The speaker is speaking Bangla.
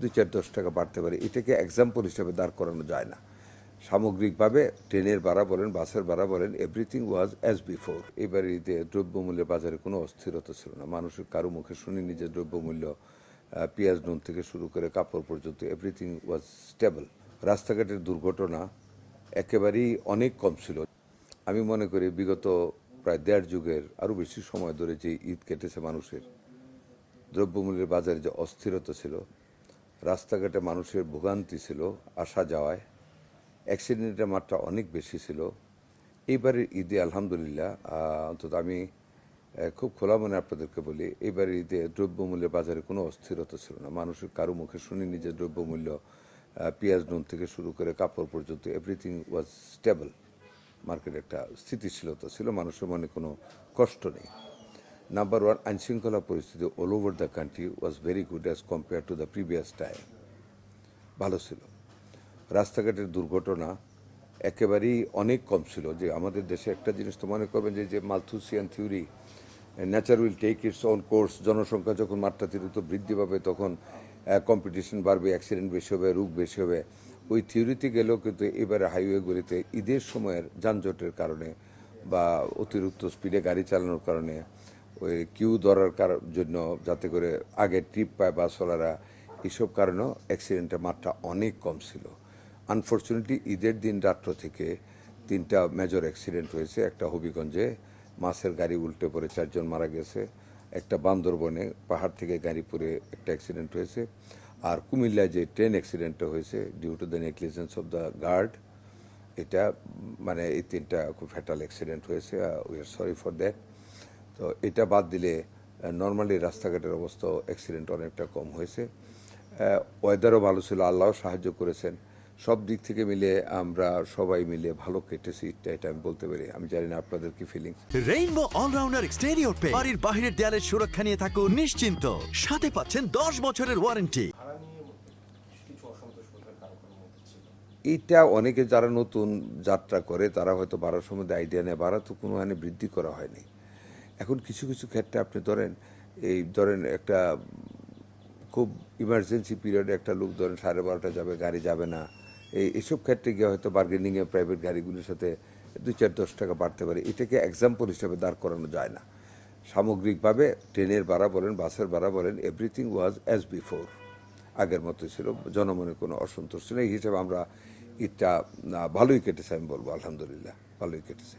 2-4-10 টাকা বাড়তে পারে, এটাকে এক্সাম্পল হিসেবে দাঁড় করানো যায় না। সামগ্রিকভাবে ট্রেনের ভাড়া বলেন, বাসের ভাড়া বলেন, এভরিথিং ওয়াজ অ্যাজ বিফোর। এবার ঈদে দ্রব্যমূল্যের বাজারে কোনো অস্থিরতা ছিল না। মানুষের কারো মুখে শুনিনি যে দ্রব্যমূল্য, পেঁয়াজ নুন থেকে শুরু করে কাপড় পর্যন্ত এভরিথিং ওয়াজ স্টেবল। রাস্তাঘাটের দুর্ঘটনা একেবারেই অনেক কম ছিল। আমি মনে করি বিগত প্রায় 1.5 যুগের আরও বেশি সময় ধরে যে ঈদ কেটেছে মানুষের, দ্রব্যমূল্যের বাজারে যে অস্থিরতা ছিল, রাস্তাঘাটে মানুষের ভোগান্তি ছিল আসা যাওয়ায়, অ্যাক্সিডেন্টের মাত্রা অনেক বেশি ছিল। এইবারের ঈদে আলহামদুলিল্লাহ, অন্তত আমি খুব খোলা মনে আপনাদেরকে বলি, এইবারের ঈদে দ্রব্যমূল্যের বাজারে কোনো অস্থিরতা ছিল না। মানুষের কারো মুখে শুনিনি যে দ্রব্যমূল্য, পেঁয়াজ নুন থেকে শুরু করে কাপড় পর্যন্ত এভরিথিং ওয়াজ স্টেবল। মার্কেটে একটা স্থিতিশীলতা ছিল, মানুষের মনে কোনো কষ্ট নেই। নাম্বার ওয়ান, আইনশৃঙ্খলা পরিস্থিতি all over the country was very good as compare to the previous time. ভালো ছিল। রাস্তাঘাটের দুর্ঘটনা একেবারেই অনেক কম ছিল। যে আমাদের দেশে একটা জিনিস তো মনে করবেন যে Malthusian theory, nature will take its own course, জনসংখ্যা যখন মাত্রাতিরিক্ত বৃদ্ধি পাবে তখন কম্পিটিশন বাড়বে, অ্যাক্সিডেন্ট বেশি হবে, রোগ বেশি হবে। ওই থিওরিতে গেলেও কিন্তু এবারে হাইওয়েগুলিতে ঈদের সময়ের যানজটের কারণে বা অতিরিক্ত স্পিডে গাড়ি চালানোর কারণে, ওই কিউ ধরার জন্য যাতে করে আগে ট্রিপ পায় বাসওয়ালারা, এইসব কারণেও অ্যাক্সিডেন্টের মাত্রা অনেক কম ছিল। আনফর্চুনেটলি ঈদের দিন রাত্র থেকে 3টা মেজর অ্যাক্সিডেন্ট হয়েছে। একটা হবিগঞ্জে মাছের গাড়ি উল্টে পড়ে 4 জন মারা গেছে, একটা বান্দরবনে পাহাড় থেকে গাড়ি পড়ে একটা অ্যাক্সিডেন্ট হয়েছে, আর কুমিল্লায় যে ট্রেন অ্যাক্সিডেন্টটা হয়েছে due to the negligence of the guard, এটা মানে এই 3টা খুব ফ্যাটাল অ্যাক্সিডেন্ট হয়েছে। We are sorry for that. তো এটা বাদ দিলে নর্মালি রাস্তাঘাটের অবস্থা, অ্যাক্সিডেন্ট অনেকটা কম হয়েছে। ওয়েদারও ভালো ছিল, আল্লাহও সাহায্য করেছেন। সব দিক থেকে মিলে আমরা সবাই মিলে ভালো কেটেছি, এটা আমি বলতে পারি। আমি জানি না আপনাদের কি ফিলিংস। রেইনবো অলরাউন্ডার এক্সটেরিয়র পে বাড়ির বাহিরের দেয়ালের সুরক্ষা নিয়ে থাকুন নিশ্চিন্ত। সাথে পাচ্ছেন 10 বছরের ওয়ারেন্টি। এইটা অনেকে যারা নতুন যাত্রা করে তারা হয়তো ভাড়ার সম্বন্ধে আইডিয়া নেয়। ভাড়া তো কোনো হানে বৃদ্ধি করা হয়নি। এখন কিছু কিছু ক্ষেত্রে আপনি ধরেন একটা খুব ইমার্জেন্সি পিরিয়ডে একটা লোক ধরেন 12:30 যাবে, গাড়ি যাবে না, এইসব ক্ষেত্রে গিয়ে হয়তো বার্গেনিংয়ে প্রাইভেট গাড়িগুলির সাথে 2-4-10 টাকা বাড়তে পারে, এটাকে এক্সাম্পল হিসেবে দাঁড় করানো যায় না। সামগ্রিকভাবে ট্রেনের ভাড়া বলেন, বাসের ভাড়া বলেন, এভরিথিং ওয়াজ অ্যাজ বিফোর। আগের মতো ছিল, জনমনে কোনো অসন্তোষ ছিল। এই হিসেবে আমরা ঈদটা ভালোই কেটেছে, আমি বলবো আলহামদুলিল্লাহ ভালোই কেটেছে।